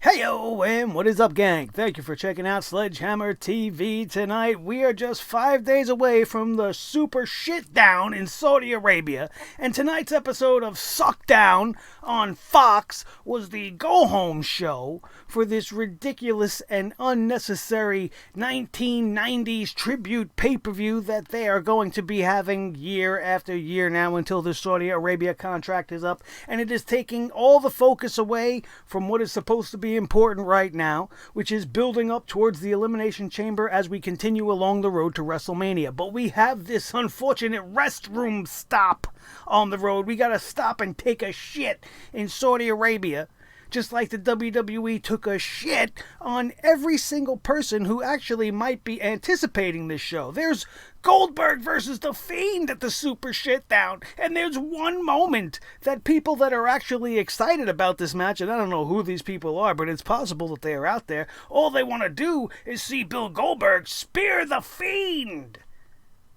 Heyo, and what is up, gang? Thank you for checking out Sledgehammer TV tonight. We are just 5 days away from the super shit down in Saudi Arabia, and tonight's episode of Smackdown on Fox was the go-home show for this ridiculous and unnecessary 1990s tribute pay-per-view that they are going to be having year after year now until the Saudi Arabia contract is up, and it is taking all the focus away from what is supposed to be important right now, which is building up towards the Elimination Chamber as we continue along the road to WrestleMania. But we have this unfortunate restroom stop on the road. We gotta stop and take a shit in Saudi Arabia, just like the WWE took a shit on every single person who actually might be anticipating this show. There's Goldberg versus the Fiend at the Super Shit Down, and there's one moment that people that are actually excited about this match, and I don't know who these people are, but it's possible that they are out there, all they want to do is see Bill Goldberg spear the Fiend.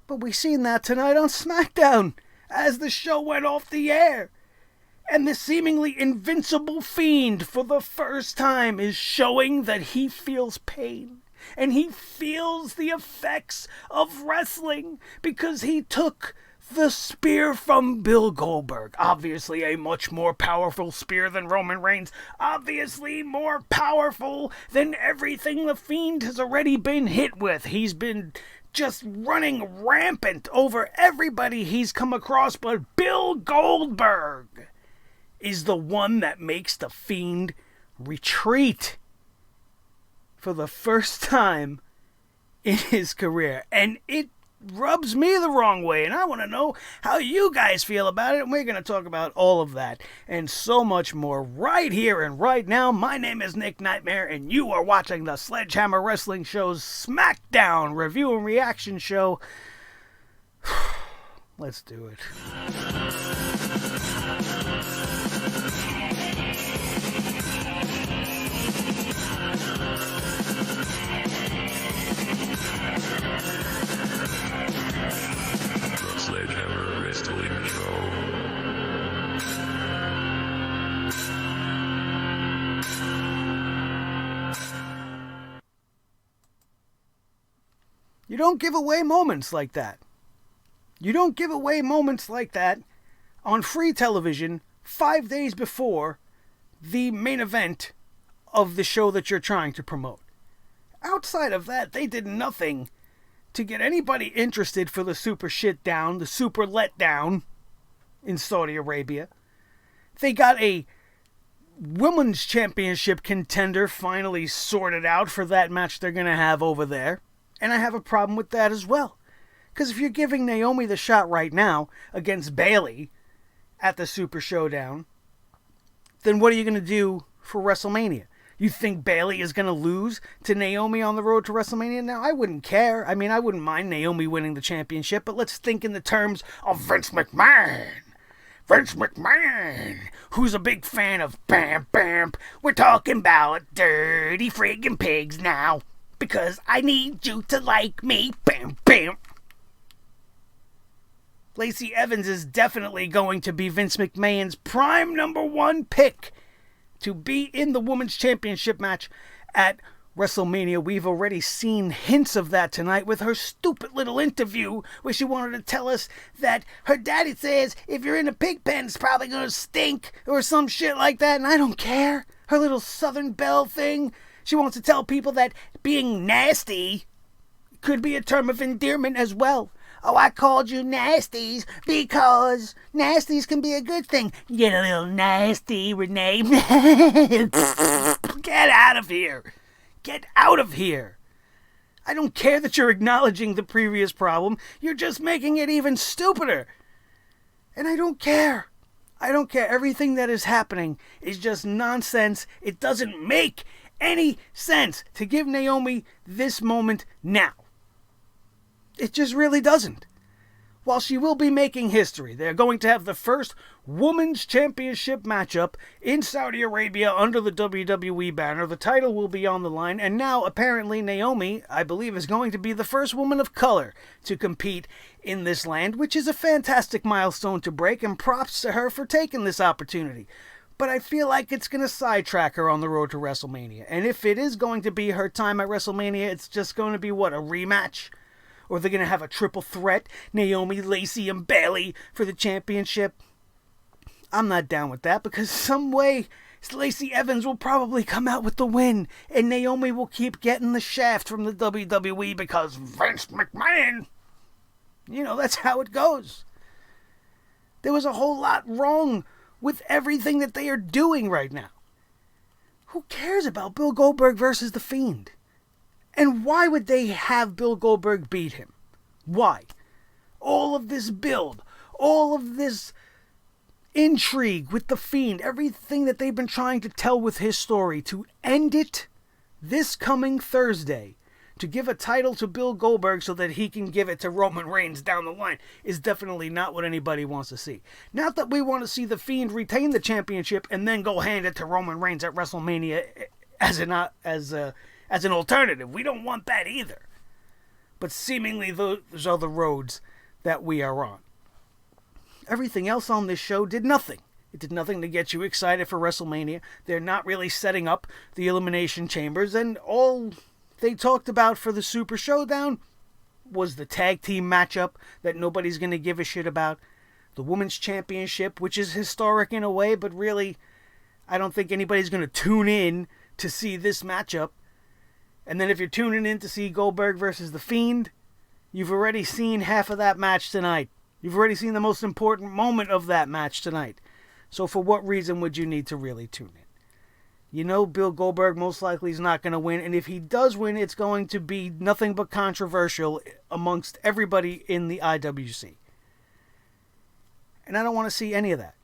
But we seen that tonight on Smackdown as the show went off the air. And the seemingly invincible Fiend, for the first time, is showing that he feels pain. And he feels the effects of wrestling because he took the spear from Bill Goldberg. Obviously a much more powerful spear than Roman Reigns. Obviously more powerful than everything the Fiend has already been hit with. He's been just running rampant over everybody he's come across, but Bill Goldberg is the one that makes the Fiend retreat for the first time in his career. And it rubs me the wrong way, and I want to know how you guys feel about it, and we're going to talk about all of that and so much more right here and right now. My name is Nick Nightmare, and you are watching the Sledgehammer Wrestling Show's Smackdown review and reaction show. Let's do it. Sledgehammer Wrestling Show. You don't give away moments like that. You don't give away moments like that on free television 5 days before the main event of the show that you're trying to promote. Outside of that, they did nothing to get anybody interested for the super shit down, the super letdown in Saudi Arabia. They got a women's championship contender finally sorted out for that match they're going to have over there. And I have a problem with that as well. Because if you're giving Naomi the shot right now against Bayley at the Super Showdown, then what are you going to do for WrestleMania? You think Bayley is going to lose to Naomi on the road to WrestleMania? Now, I wouldn't care. I mean, I wouldn't mind Naomi winning the championship, but let's think in the terms of Vince McMahon. Vince McMahon, who's a big fan of Bam Bam. We're talking about dirty friggin' pigs now, because I need you to like me. Bam Bam. Lacey Evans is definitely going to be Vince McMahon's prime number one pick to be in the Women's Championship match at WrestleMania. We've already seen hints of that tonight with her stupid little interview where she wanted to tell us that her daddy says if you're in a pig pen, it's probably going to stink or some shit like that, and I don't care. Her little Southern Belle thing. She wants to tell people that being nasty could be a term of endearment as well. Oh, I called you Nasties because Nasties can be a good thing. You little nasty, Renee. Get out of here. Get out of here. I don't care that you're acknowledging the previous problem. You're just making it even stupider. And I don't care. I don't care. Everything that is happening is just nonsense. It doesn't make any sense to give Naomi this moment now. It just really doesn't. While she will be making history, they're going to have the first Women's Championship matchup in Saudi Arabia under the WWE banner. The title will be on the line, and now apparently Naomi, I believe, is going to be the first woman of color to compete in this land, which is a fantastic milestone to break, and props to her for taking this opportunity. But I feel like it's going to sidetrack her on the road to WrestleMania. And if it is going to be her time at WrestleMania, it's just going to be, what, a rematch? Or they're going to have a triple threat, Naomi, Lacey, and Bayley for the championship? I'm not down with that, because some way Lacey Evans will probably come out with the win, and Naomi will keep getting the shaft from the WWE because Vince McMahon. You know, that's how it goes. There was a whole lot wrong with everything that they are doing right now. Who cares about Bill Goldberg versus The Fiend? And why would they have Bill Goldberg beat him? Why? All of this build, all of this intrigue with The Fiend, everything that they've been trying to tell with his story, to end it this coming Thursday, to give a title to Bill Goldberg so that he can give it to Roman Reigns down the line, is definitely not what anybody wants to see. Not that we want to see The Fiend retain the championship and then go hand it to Roman Reigns at WrestleMania as an alternative. We don't want that either. But seemingly those are the roads that we are on. Everything else on this show did nothing. It did nothing to get you excited for WrestleMania. They're not really setting up the Elimination Chambers, and all they talked about for the Super Showdown was the tag team matchup that nobody's going to give a shit about. The Women's Championship, which is historic in a way, but really, I don't think anybody's going to tune in to see this matchup. And then if you're tuning in to see Goldberg versus The Fiend, you've already seen half of that match tonight. You've already seen the most important moment of that match tonight. So for what reason would you need to really tune in? You know Bill Goldberg most likely is not going to win, and if he does win, it's going to be nothing but controversial amongst everybody in the IWC. And I don't want to see any of that.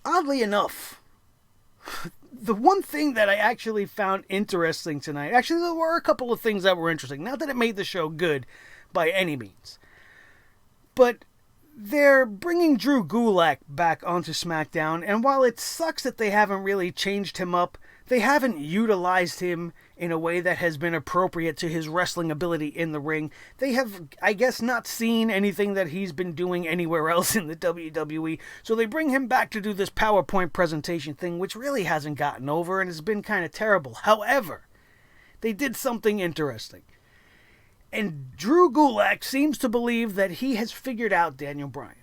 Oddly enough, the one thing that I actually found interesting tonight, actually there were a couple of things that were interesting, not that it made the show good by any means, but they're bringing Drew Gulak back onto SmackDown, and while it sucks that they haven't really changed him up, they haven't utilized him in a way that has been appropriate to his wrestling ability in the ring. They have, I guess, not seen anything that he's been doing anywhere else in the WWE, so they bring him back to do this PowerPoint presentation thing, which really hasn't gotten over and has been kind of terrible. However, they did something interesting. And Drew Gulak seems to believe that he has figured out Daniel Bryan.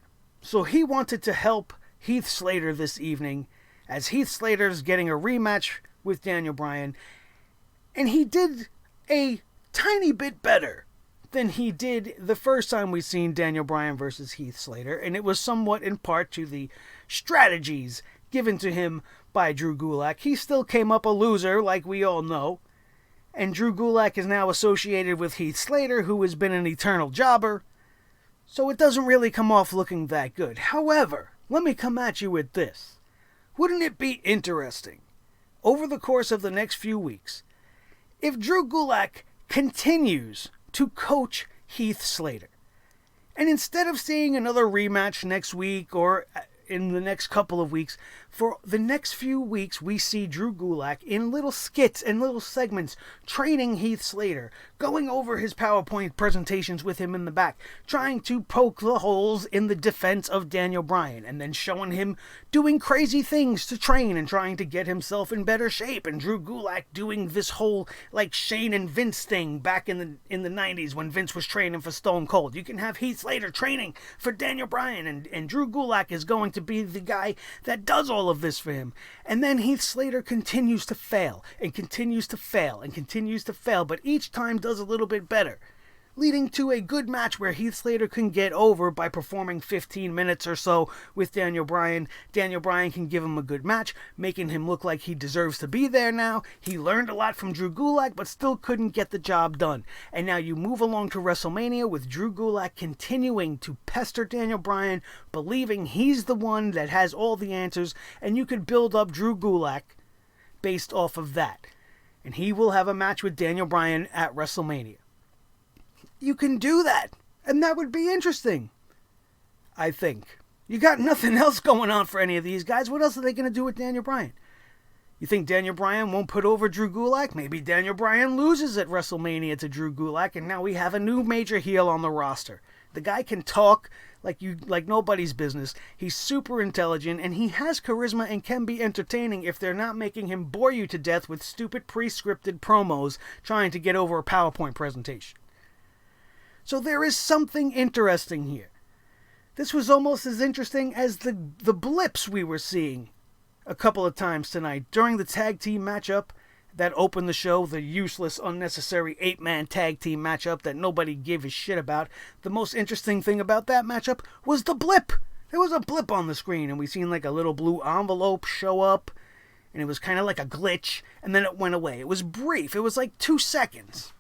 So he wanted to help Heath Slater this evening, as Heath Slater's getting a rematch with Daniel Bryan. And he did a tiny bit better than he did the first time we seen Daniel Bryan versus Heath Slater. And it was somewhat in part to the strategies given to him by Drew Gulak. He still came up a loser, like we all know. And Drew Gulak is now associated with Heath Slater, who has been an eternal jobber. So it doesn't really come off looking that good. However, let me come at you with this. Wouldn't it be interesting, over the course of the next few weeks, if Drew Gulak continues to coach Heath Slater? And instead of seeing another rematch next week or in the next couple of weeks, for the next few weeks we see Drew Gulak in little skits and little segments training Heath Slater, going over his PowerPoint presentations with him in the back, trying to poke the holes in the defense of Daniel Bryan, and then showing him doing crazy things to train and trying to get himself in better shape, and Drew Gulak doing this whole like Shane and Vince thing back in the 90s when Vince was training for Stone Cold. You can have Heath Slater training for Daniel Bryan, and Drew Gulak is going to be the guy that does all of this for him. And then Heath Slater continues to fail and continues to fail and continues to fail, but each time does a little bit better, leading to a good match where Heath Slater can get over by performing 15 minutes or so with Daniel Bryan. Daniel Bryan can give him a good match, making him look like he deserves to be there now. He learned a lot from Drew Gulak, but still couldn't get the job done. And now you move along to WrestleMania with Drew Gulak continuing to pester Daniel Bryan, believing he's the one that has all the answers, and you could build up Drew Gulak based off of that. And he will have a match with Daniel Bryan at WrestleMania. You can do that, and that would be interesting, I think. You got nothing else going on for any of these guys. What else are they going to do with Daniel Bryan? You think Daniel Bryan won't put over Drew Gulak? Maybe Daniel Bryan loses at WrestleMania to Drew Gulak, and now we have a new major heel on the roster. The guy can talk like nobody's business. He's super intelligent, and he has charisma and can be entertaining if they're not making him bore you to death with stupid pre-scripted promos trying to get over a PowerPoint presentation. So there is something interesting here. This was almost as interesting as the blips we were seeing a couple of times tonight during the tag team matchup that opened the show, the useless, unnecessary 8-man tag team matchup that nobody gave a shit about. The most interesting thing about that matchup was the blip. There was a blip on the screen, and we seen like a little blue envelope show up, and it was kind of like a glitch, and then it went away. It was brief. It was like 2 seconds.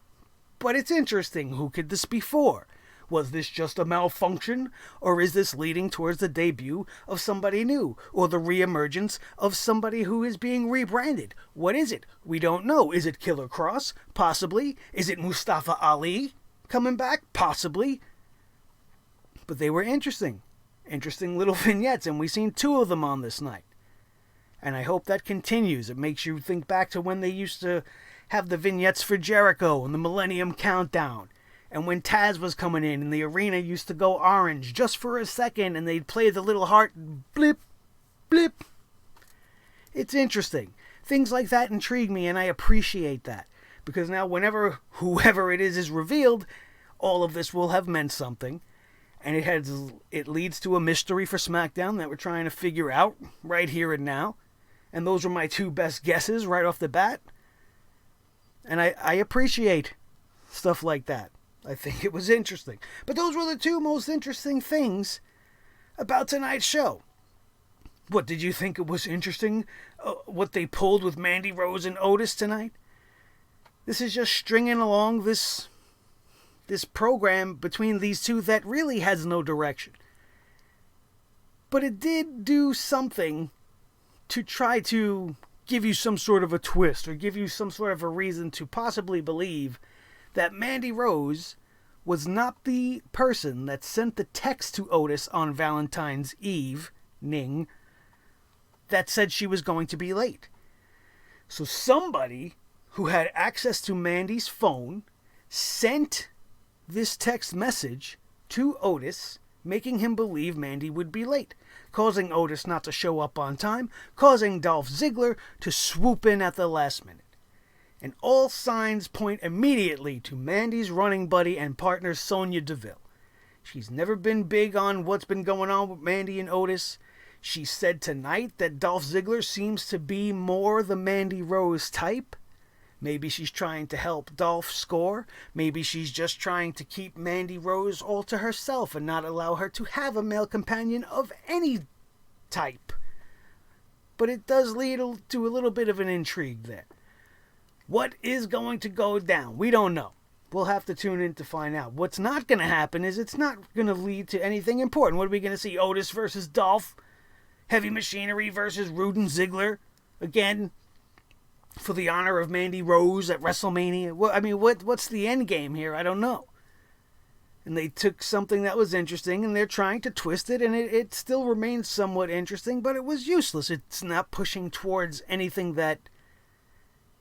But it's interesting. Who could this be for? Was this just a malfunction, or is this leading towards the debut of somebody new, or the reemergence of somebody who is being rebranded? What is it? We don't know. Is it Killer Cross? Possibly. Is it Mustafa Ali coming back? Possibly. But they were interesting. Interesting little vignettes, and we've seen 2 of them on this night. And I hope that continues. It makes you think back to when they used to have the vignettes for Jericho and the Millennium Countdown. And when Taz was coming in and the arena used to go orange just for a second and they'd play the little heart blip, blip. It's interesting. Things like that intrigue me, and I appreciate that. Because now whenever whoever it is revealed, all of this will have meant something. And it leads to a mystery for SmackDown that we're trying to figure out right here and now. And those were my 2 best guesses right off the bat. And I appreciate stuff like that. I think it was interesting. But those were the 2 most interesting things about tonight's show. What, did you think it was interesting, what they pulled with Mandy Rose and Otis tonight? This is just stringing along this program between these 2 that really has no direction. But it did do something to try to give you some sort of a twist, or give you some sort of a reason to possibly believe that Mandy Rose was not the person that sent the text to Otis on Valentine's evening that said she was going to be late. So somebody who had access to Mandy's phone sent this text message to Otis, making him believe Mandy would be late, causing Otis not to show up on time, causing Dolph Ziggler to swoop in at the last minute. And all signs point immediately to Mandy's running buddy and partner, Sonya Deville. She's never been big on what's been going on with Mandy and Otis. She said tonight that Dolph Ziggler seems to be more the Mandy Rose type. Maybe she's trying to help Dolph score. Maybe she's just trying to keep Mandy Rose all to herself and not allow her to have a male companion of any type. But it does lead to a little bit of an intrigue there. What is going to go down? We don't know. We'll have to tune in to find out. What's not going to happen is it's not going to lead to anything important. What are we going to see? Otis versus Dolph? Heavy Machinery versus Rude and Ziggler? Again, for the honor of Mandy Rose at WrestleMania? What's the end game here? I don't know. And they took something that was interesting and they're trying to twist it, and it still remains somewhat interesting, but it was useless. It's not pushing towards anything that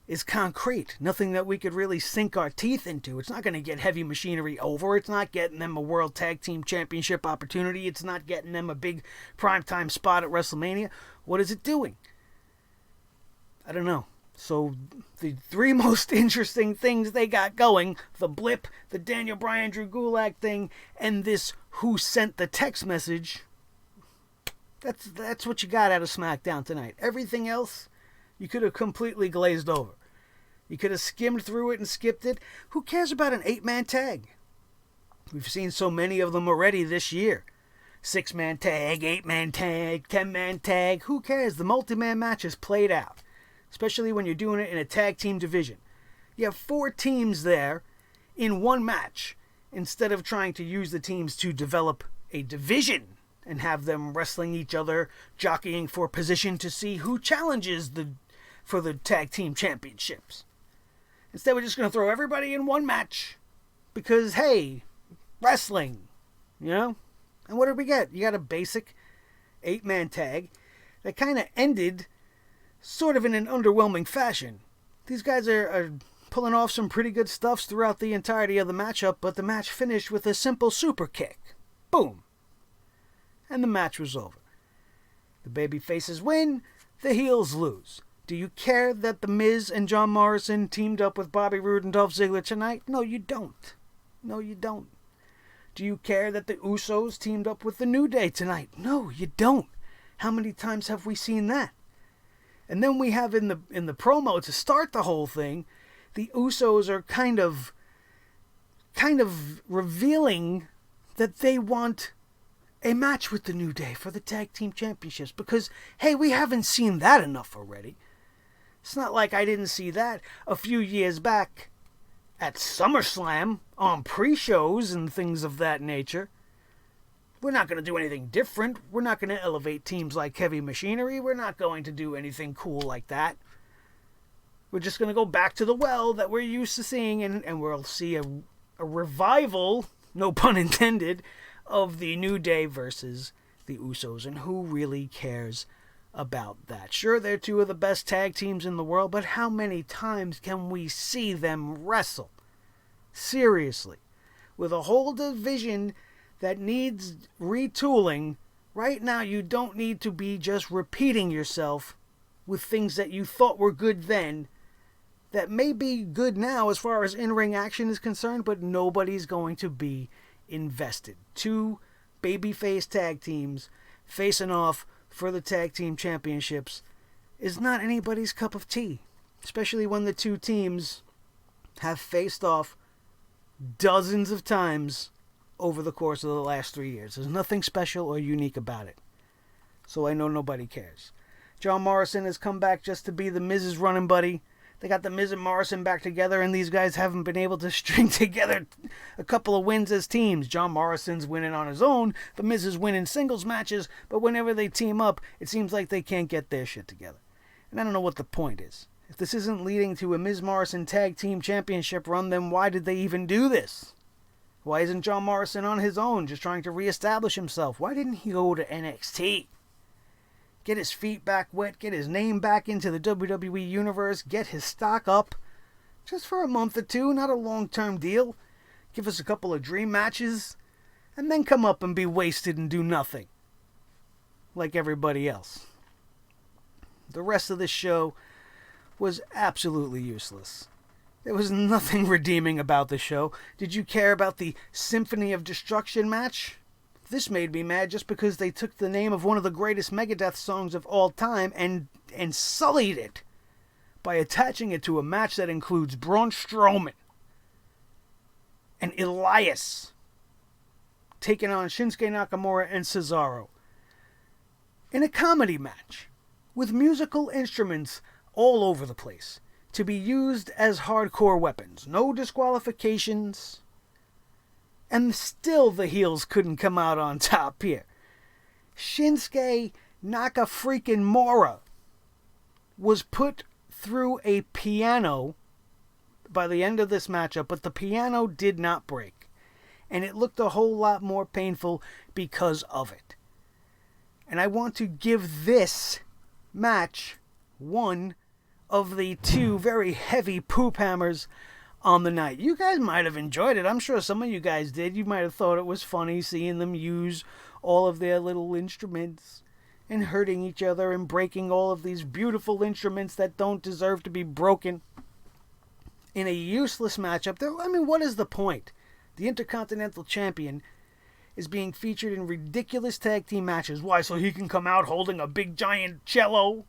is concrete. Nothing that we could really sink our teeth into. It's not going to get Heavy Machinery over. It's not getting them a World Tag Team Championship opportunity. It's not getting them a big primetime spot at WrestleMania. What is it doing? I don't know. So the 3 most interesting things they got going, the blip, the Daniel Bryan Drew Gulak thing, and this who sent the text message, that's what you got out of SmackDown tonight. Everything else, you could have completely glazed over. You could have skimmed through it and skipped it. Who cares about an 8-man tag? We've seen so many of them already this year. 6-man tag, 8-man tag, 10-man tag. Who cares? The multi-man match is played out. Especially when you're doing it in a tag team division. You have 4 teams there in one match, instead of trying to use the teams to develop a division and have them wrestling each other, jockeying for position to see who challenges for the tag team championships. Instead, we're just going to throw everybody in one match because, hey, wrestling, you know? And what did we get? You got a basic 8-man tag that kind of ended sort of in an underwhelming fashion. These guys are pulling off some pretty good stuffs throughout the entirety of the matchup, but the match finished with a simple super kick. Boom. And the match was over. The babyfaces win, the heels lose. Do you care that The Miz and John Morrison teamed up with Bobby Roode and Dolph Ziggler tonight? No, you don't. No, you don't. Do you care that the Usos teamed up with the New Day tonight? No, you don't. How many times have we seen that? And then we have in the promo to start the whole thing, the Usos are kind of revealing that they want a match with the New Day for the tag team championships because, hey, we haven't seen that enough already. It's not like I didn't see that a few years back at SummerSlam on pre-shows and things of that nature. We're not going to do anything different. We're not going to elevate teams like Heavy Machinery. We're not going to do anything cool like that. We're just going to go back to the well that we're used to seeing, and we'll see a revival, no pun intended, of the New Day versus the Usos. And who really cares about that? Sure, they're two of the best tag teams in the world, but how many times can we see them wrestle? Seriously. With a whole division that needs retooling, right now you don't need to be just repeating yourself with things that you thought were good then that may be good now as far as in-ring action is concerned, but nobody's going to be invested. Two babyface tag teams facing off for the tag team championships is not anybody's cup of tea, especially when the two teams have faced off dozens of times over the course of the last 3 years. There's nothing special or unique about it. So I know nobody cares. John Morrison has come back just to be the Miz's running buddy. They got the Miz and Morrison back together, and these guys haven't been able to string together a couple of wins as teams. John Morrison's winning on his own. The Miz is winning singles matches, but whenever they team up, it seems like they can't get their shit together. And I don't know what the point is. If this isn't leading to a Miz Morrison Tag Team Championship run, then why did they even do this? Why isn't John Morrison on his own, just trying to reestablish himself? Why didn't he go to NXT? Get his feet back wet, get his name back into the WWE Universe, get his stock up. Just for a month or two, not a long-term deal. Give us a couple of dream matches, and then come up and be wasted and do nothing. Like everybody else. The rest of this show was absolutely useless. There was nothing redeeming about the show. Did you care about the Symphony of Destruction match? This made me mad just because they took the name of one of the greatest Megadeth songs of all time and sullied it by attaching it to a match that includes Braun Strowman and Elias taking on Shinsuke Nakamura and Cesaro in a comedy match with musical instruments all over the place to be used as hardcore weapons. No disqualifications. And still the heels couldn't come out on top here. Shinsuke Nakamura was put through a piano by the end of this matchup, but the piano did not break. And it looked a whole lot more painful because of it. And I want to give this match one of the two very heavy poop hammers on the night. You guys might have enjoyed it. I'm sure some of you guys did. You might have thought it was funny seeing them use all of their little instruments and hurting each other and breaking all of these beautiful instruments that don't deserve to be broken in a useless matchup. I mean, what is the point? The Intercontinental Champion is being featured in ridiculous tag team matches. Why? So he can come out holding a big giant cello?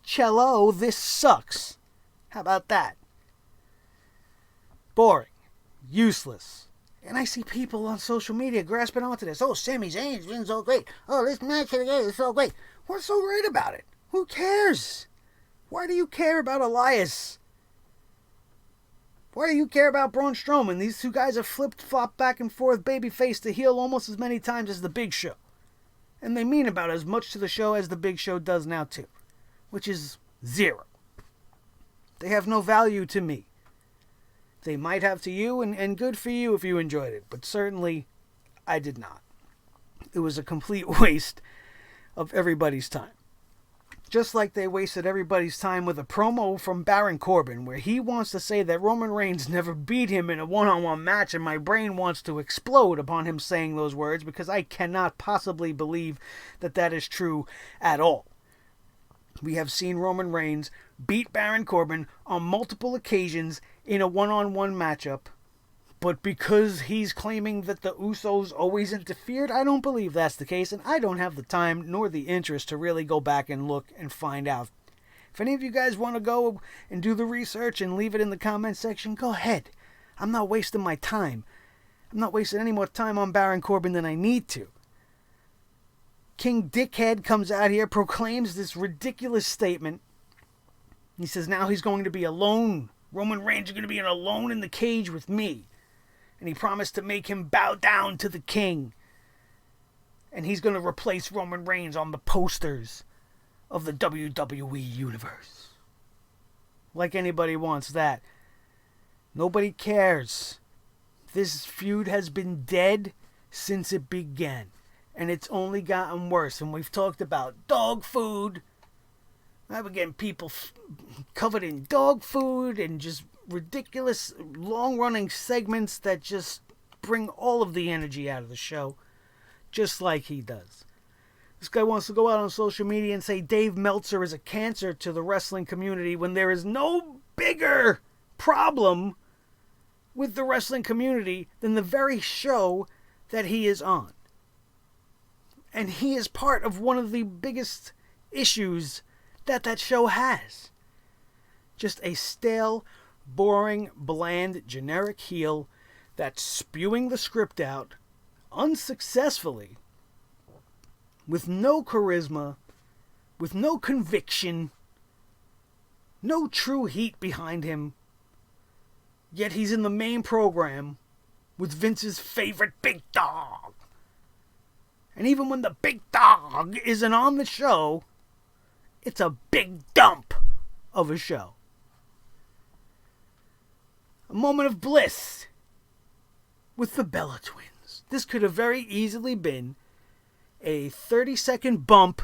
Cello, this sucks. How about that? Boring. Useless. And I see people on social media grasping onto this. Oh, Sami Zayn's been so great. Oh, this match is so great. What's so great about it? Who cares? Why do you care about Elias? Why do you care about Braun Strowman? These two guys have flipped-flopped back and forth, babyface to heel almost as many times as the Big Show. And they mean about as much to the show as the Big Show does now too. Which is zero. They have no value to me. They might have to you, and good for you if you enjoyed it. But certainly, I did not. It was a complete waste of everybody's time. Just like they wasted everybody's time with a promo from Baron Corbin, where he wants to say that Roman Reigns never beat him in a one-on-one match, and my brain wants to explode upon him saying those words, because I cannot possibly believe that that is true at all. We have seen Roman Reigns beat Baron Corbin on multiple occasions in a one-on-one matchup, but because he's claiming that the Usos always interfered, I don't believe that's the case, and I don't have the time nor the interest to really go back and look and find out. If any of you guys want to go and do the research and leave it in the comment section, go ahead. I'm not wasting my time. I'm not wasting any more time on Baron Corbin than I need to. King Dickhead comes out here, proclaims this ridiculous statement. He says now he's going to be alone. Roman Reigns is going to be alone in the cage with me. And he promised to make him bow down to the king. And he's going to replace Roman Reigns on the posters of the WWE Universe. Like anybody wants that. Nobody cares. This feud has been dead since it began. And it's only gotten worse. And we've talked about dog food. We're getting people covered in dog food and just ridiculous long-running segments that just bring all of the energy out of the show, just like he does. This guy wants to go out on social media and say Dave Meltzer is a cancer to the wrestling community when there is no bigger problem with the wrestling community than the very show that he is on. And he is part of one of the biggest issues that show has. Just a stale, boring, bland, generic heel that's spewing the script out unsuccessfully, with no charisma, with no conviction, no true heat behind him, yet he's in the main program with Vince's favorite big dog. And even when the big dog isn't on the show, it's a big dump of a show. A moment of bliss with the Bella Twins. This could have very easily been a 30-second bump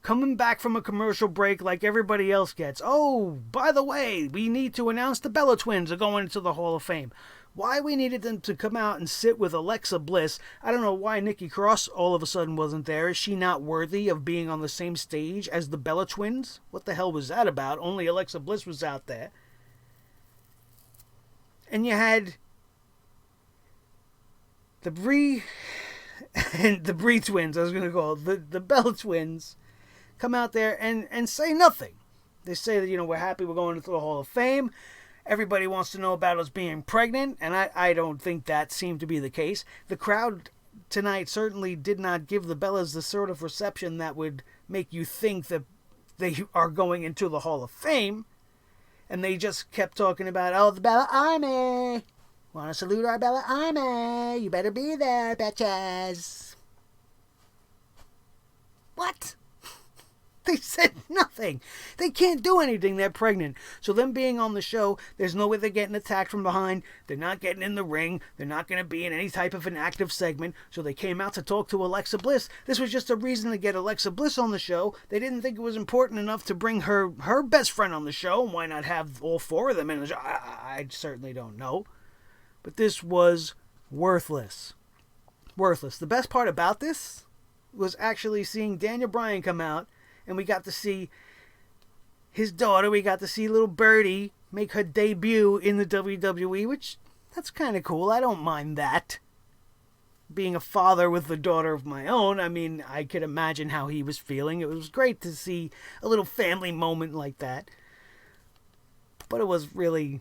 coming back from a commercial break like everybody else gets. Oh, by the way, we need to announce the Bella Twins are going into the Hall of Fame. Why we needed them to come out and sit with Alexa Bliss, I don't know why Nikki Cross all of a sudden wasn't there. Is she not worthy of being on the same stage as the Bella Twins? What the hell was that about? Only Alexa Bliss was out there. And you had the Bree twins, I was going to call it, the Bella Twins, come out there and say nothing. They say that, we're happy we're going into the Hall of Fame. Everybody wants to know about us being pregnant, and I don't think that seemed to be the case. The crowd tonight certainly did not give the Bellas the sort of reception that would make you think that they are going into the Hall of Fame. And they just kept talking about, the Bella Army. Want to salute our Bella Army. You better be there, bitches. What? They said nothing. They can't do anything. They're pregnant. So them being on the show, there's no way they're getting attacked from behind. They're not getting in the ring. They're not going to be in any type of an active segment. So they came out to talk to Alexa Bliss. This was just a reason to get Alexa Bliss on the show. They didn't think it was important enough to bring her best friend on the show. Why not have all four of them in the show? I certainly don't know. But this was worthless. Worthless. The best part about this was actually seeing Daniel Bryan come out. And we got to see his daughter. We got to see little Birdie make her debut in the WWE, which, that's kind of cool. I don't mind that. Being a father with a daughter of my own, I could imagine how he was feeling. It was great to see a little family moment like that. But it was really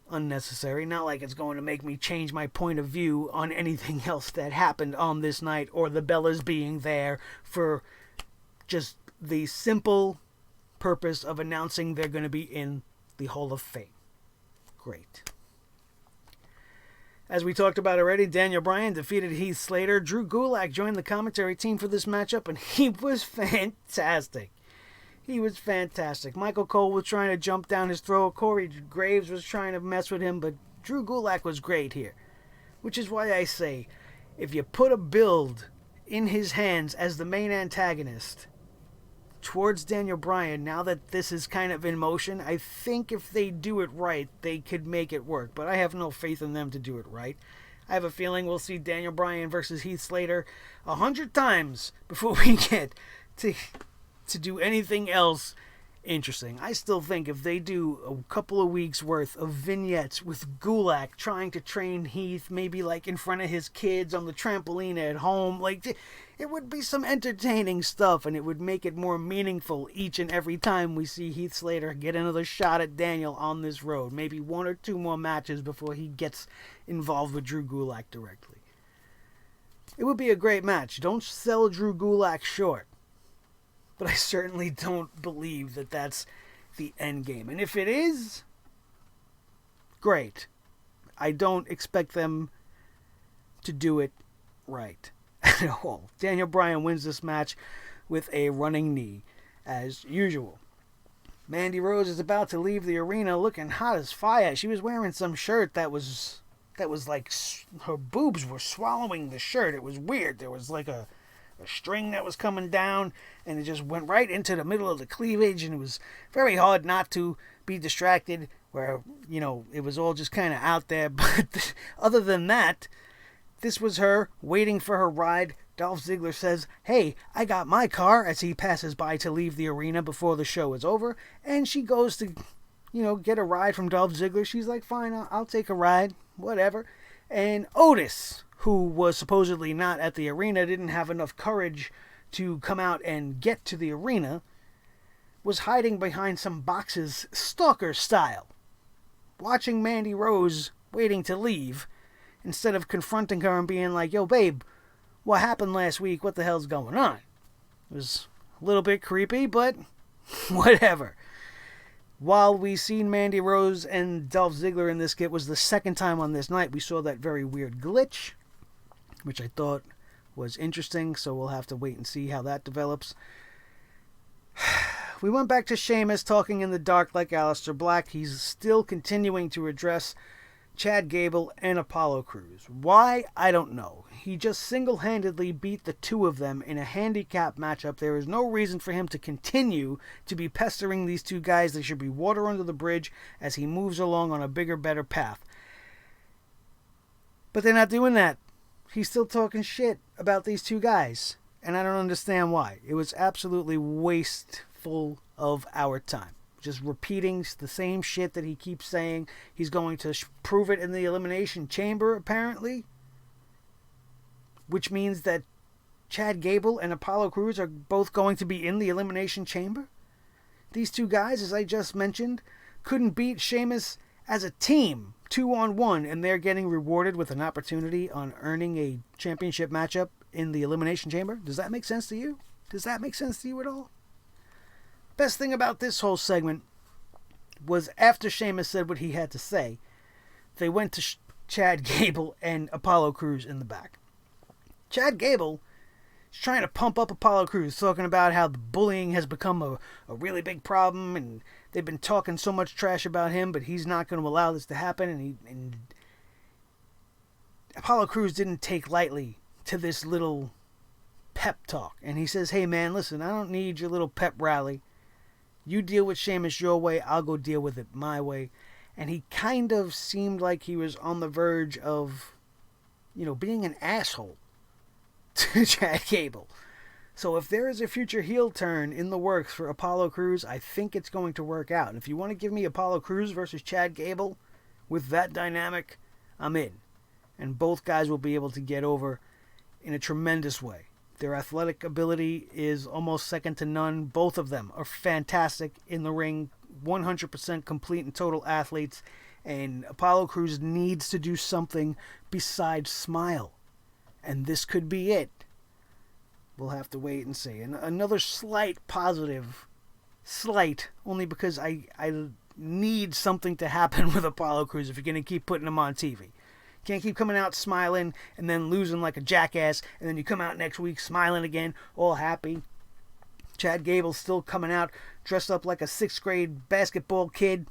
unnecessary. Not like it's going to make me change my point of view on anything else that happened on this night, or the Bellas being there for just the simple purpose of announcing they're going to be in the Hall of Fame. Great. As we talked about already, Daniel Bryan defeated Heath Slater. Drew Gulak joined the commentary team for this matchup, and he was fantastic. He was fantastic. Michael Cole was trying to jump down his throat. Corey Graves was trying to mess with him, but Drew Gulak was great here. Which is why I say, if you put a build in his hands as the main antagonist, towards Daniel Bryan, now that this is kind of in motion, I think if they do it right, they could make it work. But I have no faith in them to do it right. I have a feeling we'll see Daniel Bryan versus Heath Slater 100 times before we get to do anything else interesting. I still think if they do a couple of weeks worth of vignettes with Gulak trying to train Heath, maybe like in front of his kids on the trampoline at home, like it would be some entertaining stuff, and it would make it more meaningful each and every time we see Heath Slater get another shot at Daniel on this road. Maybe one or two more matches before he gets involved with Drew Gulak directly. It would be a great match. Don't sell Drew Gulak short. But I certainly don't believe that that's the end game. And if it is, great. I don't expect them to do it right at all. Daniel Bryan wins this match with a running knee, as usual. Mandy Rose is about to leave the arena looking hot as fire. She was wearing some shirt that was like her boobs were swallowing the shirt. It was weird. There was like a string that was coming down, and it just went right into the middle of the cleavage, and it was very hard not to be distracted where, it was all just kind of out there. But other than that, this was her waiting for her ride. Dolph Ziggler says, "Hey, I got my car," as he passes by to leave the arena before the show is over, and she goes to, get a ride from Dolph Ziggler. She's like, "Fine, I'll take a ride, whatever." And Otis, who was supposedly not at the arena, didn't have enough courage to come out and get to the arena, was hiding behind some boxes, stalker style, watching Mandy Rose waiting to leave, instead of confronting her and being like, "Yo, babe, what happened last week? What the hell's going on?" It was a little bit creepy, but whatever. While we seen Mandy Rose and Dolph Ziggler in this skit was the second time on this night, we saw that very weird glitch, which I thought was interesting, so we'll have to wait and see how that develops. We went back to Sheamus talking in the dark like Aleister Black. He's still continuing to address Chad Gable and Apollo Crews. Why? I don't know. He just single-handedly beat the two of them in a handicap matchup. There is no reason for him to continue to be pestering these two guys. They should be water under the bridge as he moves along on a bigger, better path. But they're not doing that. He's still talking shit about these two guys, and I don't understand why. It was absolutely wasteful of our time. Just repeating the same shit that he keeps saying. He's going to prove it in the Elimination Chamber, apparently, which means that Chad Gable and Apollo Crews are both going to be in the Elimination Chamber. These two guys, as I just mentioned, couldn't beat Sheamus as a team 2-on-1, and they're getting rewarded with an opportunity on earning a championship matchup in the Elimination Chamber. Does that make sense to you? Does that make sense to you at all? Best thing about this whole segment was after Sheamus said what he had to say, they went to Chad Gable and Apollo Crews in the back. Chad Gable is trying to pump up Apollo Crews, talking about how the bullying has become a really big problem, and they've been talking so much trash about him, but he's not going to allow this to happen. And Apollo Crews didn't take lightly to this little pep talk. And he says, "Hey man, listen, I don't need your little pep rally. You deal with Sheamus your way, I'll go deal with it my way." And he kind of seemed like he was on the verge of, being an asshole to Chad Gable. So if there is a future heel turn in the works for Apollo Crews, I think it's going to work out. And if you want to give me Apollo Crews versus Chad Gable with that dynamic, I'm in. And both guys will be able to get over in a tremendous way. Their athletic ability is almost second to none. Both of them are fantastic in the ring, 100% complete and total athletes. And Apollo Crews needs to do something besides smile. And this could be it. We'll have to wait and see. And another slight positive, only because I need something to happen with Apollo Crews if you're going to keep putting him on TV. Can't keep coming out smiling and then losing like a jackass, and then you come out next week smiling again, all happy. Chad Gable's still coming out dressed up like a 6th grade basketball kid.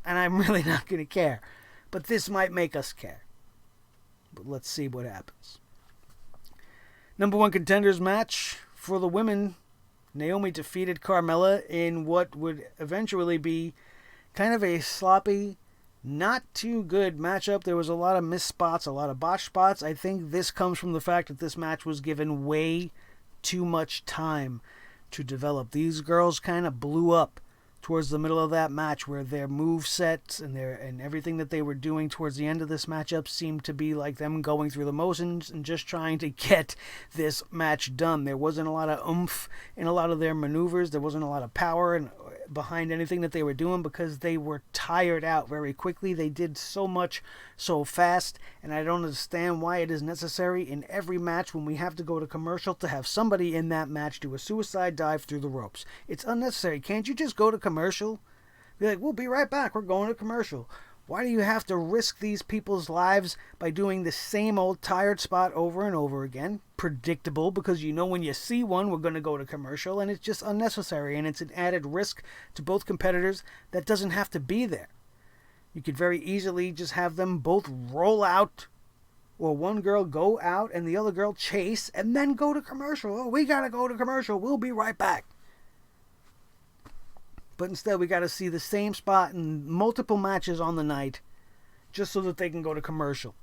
And I'm really not going to care. But this might make us care. But let's see what happens. Number 1 contenders match For the women, Naomi defeated Carmella in what would eventually be kind of a sloppy, not too good matchup. There was a lot of missed spots, a lot of botched spots. I think this comes from the fact that this match was given way too much time to develop. These girls kind of blew up towards the middle of that match, where their move sets and everything that they were doing towards the end of this matchup seemed to be like them going through the motions and just trying to get this match done. There wasn't a lot of oomph in a lot of their maneuvers. There wasn't a lot of power behind anything that they were doing, because they were tired out very quickly. They did so much so fast, and I don't understand why it is necessary in every match when we have to go to commercial to have somebody in that match do a suicide dive through the ropes. It's unnecessary. Can't you just go to commercial? Be like, we'll be right back. We're going to commercial. Why do you have to risk these people's lives by doing the same old tired spot over and over again? Predictable, because you know when you see one, we're going to go to commercial, and it's just unnecessary, and it's an added risk to both competitors that doesn't have to be there. You could very easily just have them both roll out, or one girl go out and the other girl chase, and then go to commercial. Oh, we got to go to commercial. We'll be right back. But instead, we got to see the same spot in multiple matches on the night just so that they can go to commercial.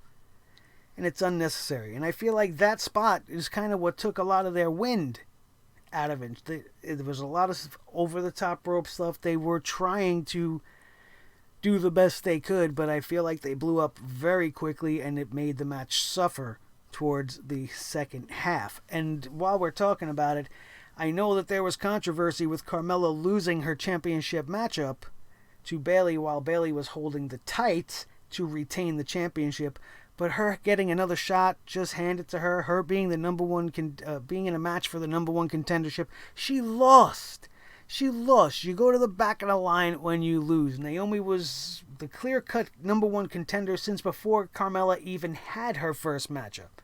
And it's unnecessary. And I feel like that spot is kind of what took a lot of their wind out of it. There was a lot of over-the-top rope stuff. They were trying to do the best they could, but I feel like they blew up very quickly, and it made the match suffer towards the second half. And while we're talking about it, I know that there was controversy with Carmella losing her championship matchup to Bayley while Bayley was holding the tights to retain the championship, but her getting another shot just handed to her, her being the number one, being in a match for the number one contendership, she lost. She lost. You go to the back of the line when you lose. Naomi was the clear-cut number one contender since before Carmella even had her first matchup.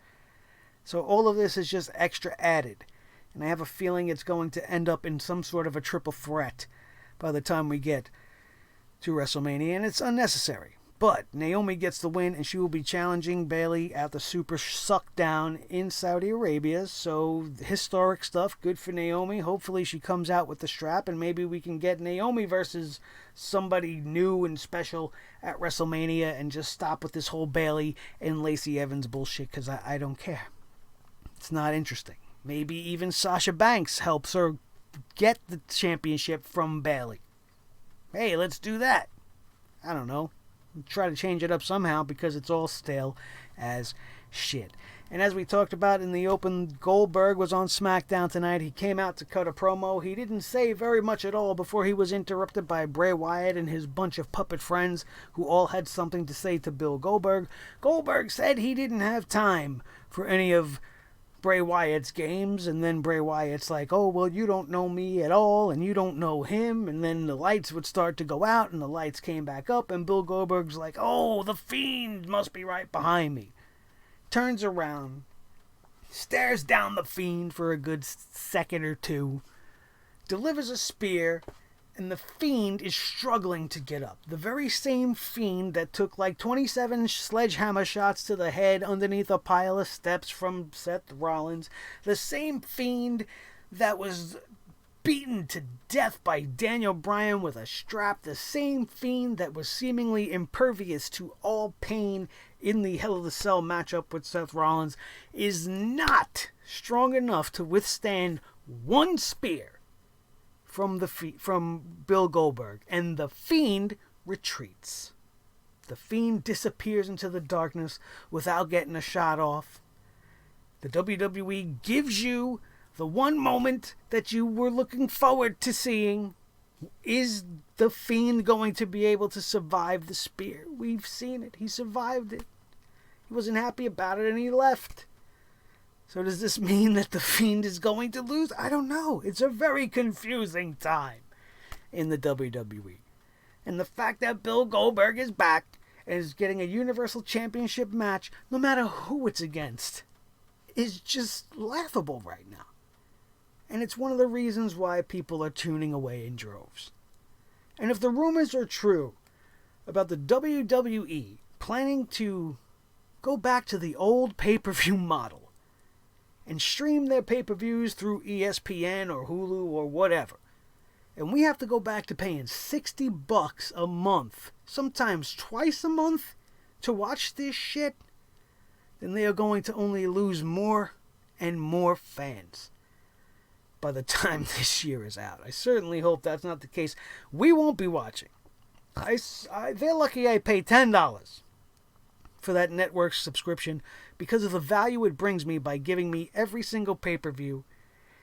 So all of this is just extra added. And I have a feeling it's going to end up in some sort of a triple threat by the time we get to WrestleMania, and it's unnecessary. But Naomi gets the win, and she will be challenging Bayley at the Super Suckdown in Saudi Arabia. So historic stuff, good for Naomi. Hopefully she comes out with the strap, and maybe we can get Naomi versus somebody new and special at WrestleMania and just stop with this whole Bayley and Lacey Evans bullshit, because I don't care. It's not interesting. Maybe even Sasha Banks helps her get the championship from Bayley. Hey, let's do that. I don't know. Try to change it up somehow, because it's all stale as shit. And as we talked about in the open, Goldberg was on Smackdown tonight. He came out to cut a promo. He didn't say very much at all before he was interrupted by Bray Wyatt and his bunch of puppet friends who all had something to say to Bill Goldberg. Goldberg said he didn't have time for any of Bray Wyatt's games, and then Bray Wyatt's like, oh, well, you don't know me at all, and you don't know him, and then the lights would start to go out, and the lights came back up, and Bill Goldberg's like, oh, the Fiend must be right behind me. Turns around, stares down the Fiend for a good second or two, delivers a spear, and the Fiend is struggling to get up. The very same Fiend that took like 27 sledgehammer shots to the head underneath a pile of steps from Seth Rollins. The same Fiend that was beaten to death by Daniel Bryan with a strap. The same Fiend that was seemingly impervious to all pain in the Hell in a Cell matchup with Seth Rollins is not strong enough to withstand one spear from Bill Goldberg, and the Fiend retreats. The Fiend disappears into the darkness without getting a shot off. The WWE gives you the one moment that you were looking forward to seeing. Is the Fiend going to be able to survive the spear? We've seen it. He survived it. He wasn't happy about it, and he left. So does this mean that the Fiend is going to lose? I don't know. It's a very confusing time in the WWE. And the fact that Bill Goldberg is back and is getting a Universal Championship match, no matter who it's against, is just laughable right now. And it's one of the reasons why people are tuning away in droves. And if the rumors are true about the WWE planning to go back to the old pay-per-view model, and stream their pay-per-views through ESPN or Hulu or whatever. And we have to go back to paying $60 a month, sometimes twice a month, to watch this shit, then they are going to only lose more and more fans by the time this year is out. I certainly hope that's not the case. We won't be watching. They're lucky I pay $10 for that network subscription because of the value it brings me by giving me every single pay-per-view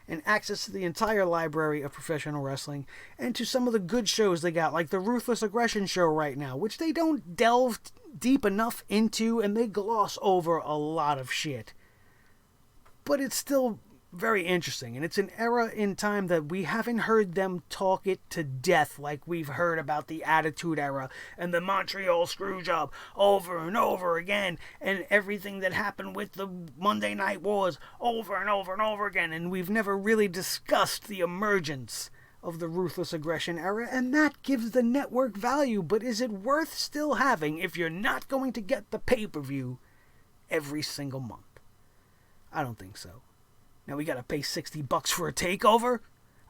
and access to the entire library of professional wrestling and to some of the good shows they got, like the Ruthless Aggression show right now, which they don't delve deep enough into and they gloss over a lot of shit. But it's still very interesting, and it's an era in time that we haven't heard them talk it to death like we've heard about the Attitude Era and the Montreal Screwjob over and over again, and everything that happened with the Monday Night Wars over and over and over again, and we've never really discussed the emergence of the Ruthless Aggression era, and that gives the network value. But is it worth still having if you're not going to get the pay-per-view every single month? I don't think so. Now we gotta pay $60 for a takeover?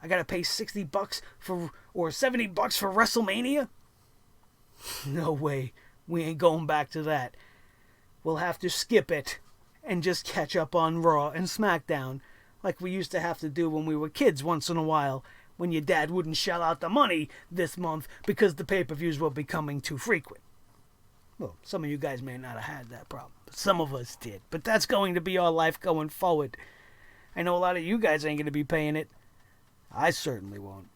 I gotta pay $60 for, or $70 for WrestleMania? No way. We ain't going back to that. We'll have to skip it and just catch up on Raw and Smackdown like we used to have to do when we were kids once in a while, when your dad wouldn't shell out the money this month because the pay-per-views were becoming too frequent. Well, some of you guys may not have had that problem, but some of us did. But that's going to be our life going forward. I know a lot of you guys ain't going to be paying it. I certainly won't.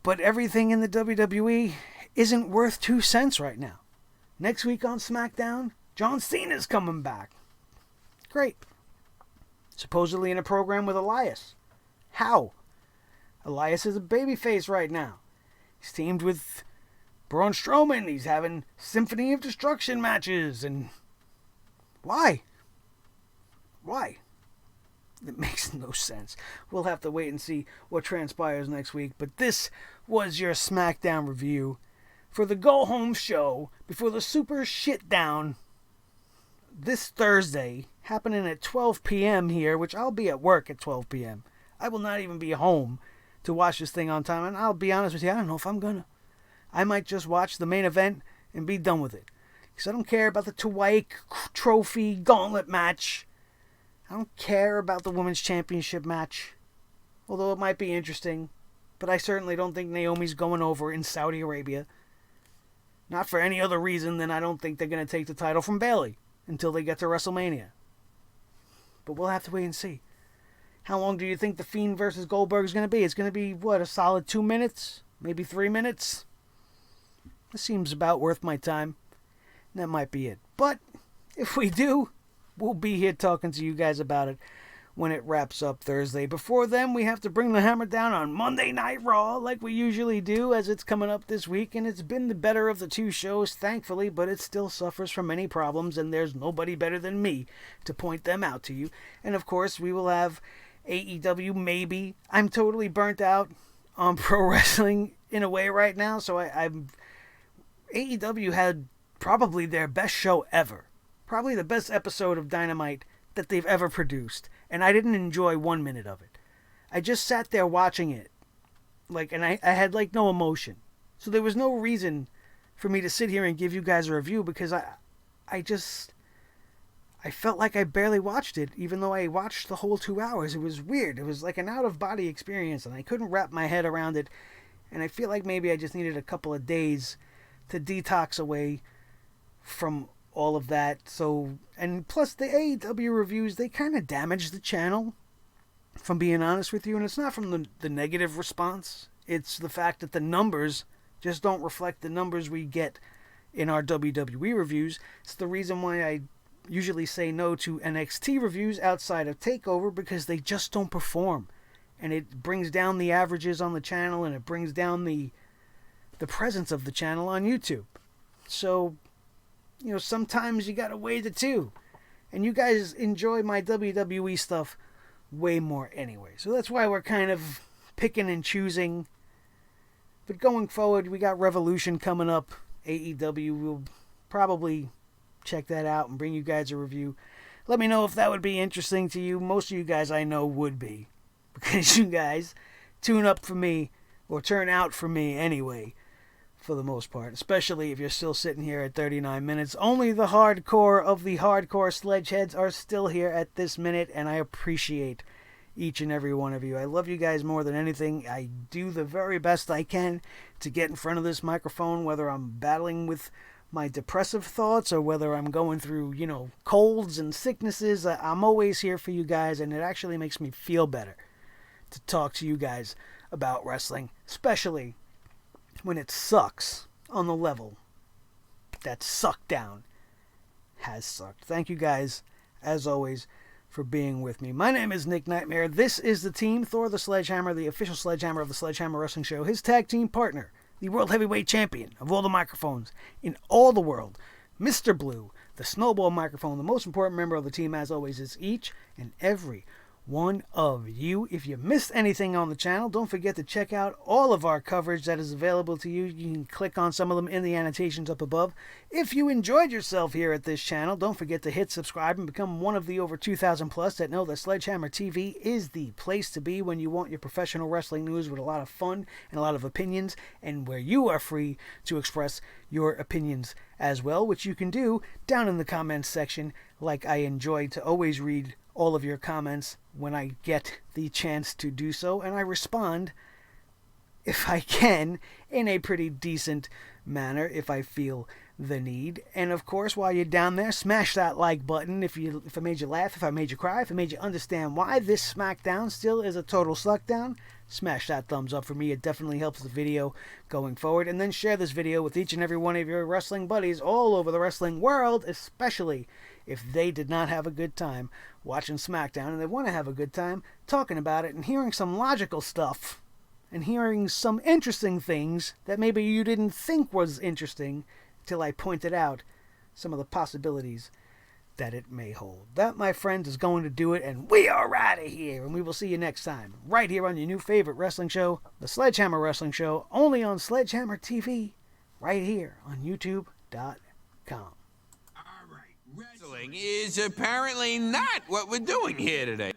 But everything in the WWE isn't worth 2 cents right now. Next week on SmackDown, John Cena's coming back. Great. Supposedly in a program with Elias. How? Elias is a babyface right now. He's teamed with Braun Strowman. He's having Symphony of Destruction matches. And why? Why? It makes no sense. We'll have to wait and see what transpires next week. But this was your SmackDown review for the go-home show before the Super Shitdown this Thursday, happening at 12 p.m. here, which I'll be at work at 12 p.m. I will not even be home to watch this thing on time. And I'll be honest with you, I don't know if I'm gonna. I might just watch the main event and be done with it. Because I don't care about the Twike Trophy Gauntlet match. I don't care about the Women's Championship match, although it might be interesting, but I certainly don't think Naomi's going over in Saudi Arabia. Not for any other reason than I don't think they're going to take the title from Bayley until they get to WrestleMania. But we'll have to wait and see. How long do you think the Fiend versus Goldberg is going to be? It's going to be, what, a solid 2 minutes? Maybe 3 minutes? This seems about worth my time. And that might be it. But if we do, we'll be here talking to you guys about it when it wraps up Thursday. Before then, we have to bring the hammer down on Monday Night Raw like we usually do, as it's coming up this week. And it's been the better of the two shows, thankfully, but it still suffers from many problems, and there's nobody better than me to point them out to you. And of course, we will have AEW, maybe. I'm totally burnt out on pro wrestling in a way right now, so AEW had probably their best show ever. Probably the best episode of Dynamite that they've ever produced. And I didn't enjoy 1 minute of it. I just sat there watching it. And I had no emotion. So there was no reason for me to sit here and give you guys a review, because I felt like I barely watched it, even though I watched the whole 2 hours. It was weird. It was like an out-of-body experience, and I couldn't wrap my head around it. And I feel like maybe I just needed a couple of days to detox away from all of that. So, and plus the AEW reviews, they kind of damage the channel, from being honest with you. And it's not from the negative response. It's the fact that the numbers just don't reflect the numbers we get in our WWE reviews. It's the reason why I usually say no to NXT reviews outside of TakeOver, because they just don't perform. And it brings down the averages on the channel, and it brings down the presence of the channel on YouTube. So, sometimes you gotta weigh the two. And you guys enjoy my WWE stuff way more anyway. So that's why we're kind of picking and choosing. But going forward, we got Revolution coming up. AEW will probably check that out and bring you guys a review. Let me know if that would be interesting to you. Most of you guys I know would be, because you guys tune up for me, or turn out for me anyway, for the most part. Especially if you're still sitting here at 39 minutes. Only the hardcore of the hardcore sledgeheads are still here at this minute, and I appreciate each and every one of you. I love you guys more than anything. I do the very best I can to get in front of this microphone, whether I'm battling with my depressive thoughts or whether I'm going through, colds and sicknesses. I'm always here for you guys, and it actually makes me feel better to talk to you guys about wrestling, especially when it sucks on the level that Smackdown has sucked. Thank you guys, as always, for being with me. My name is Nick Nightmare. This is the team, Thor the Sledgehammer, the official Sledgehammer of the Sledgehammer Wrestling Show. His tag team partner, the World Heavyweight Champion of all the microphones in all the world, Mr. Blue, the Snowball microphone. The most important member of the team, as always, is each and every one of you. If you missed anything on the channel, don't forget to check out all of our coverage that is available to you. You can click on some of them in the annotations up above. If you enjoyed yourself here at this channel, don't forget to hit subscribe and become one of the over 2,000 plus that know that Sledgehammer TV is the place to be when you want your professional wrestling news with a lot of fun and a lot of opinions, and where you are free to express your opinions as well, which you can do down in the comments section. Like I enjoy to always read all of your comments when I get the chance to do so, and I respond, if I can, in a pretty decent manner if I feel the need. And of course, while you're down there, smash that like button if I made you laugh, if I made you cry, if I made you understand why this Smackdown still is a total suckdown. Smash that thumbs up for me. It definitely helps the video going forward. And then share this video with each and every one of your wrestling buddies all over the wrestling world, especially if they did not have a good time watching Smackdown and they want to have a good time talking about it and hearing some logical stuff and hearing some interesting things that maybe you didn't think was interesting till I pointed out some of the possibilities that it may hold. That, my friends, is going to do it, and we are out of here, and we will see you next time, right here on your new favorite wrestling show, the Sledgehammer Wrestling Show, only on Sledgehammer TV, right here on YouTube.com. Wrestling is apparently not what we're doing here today.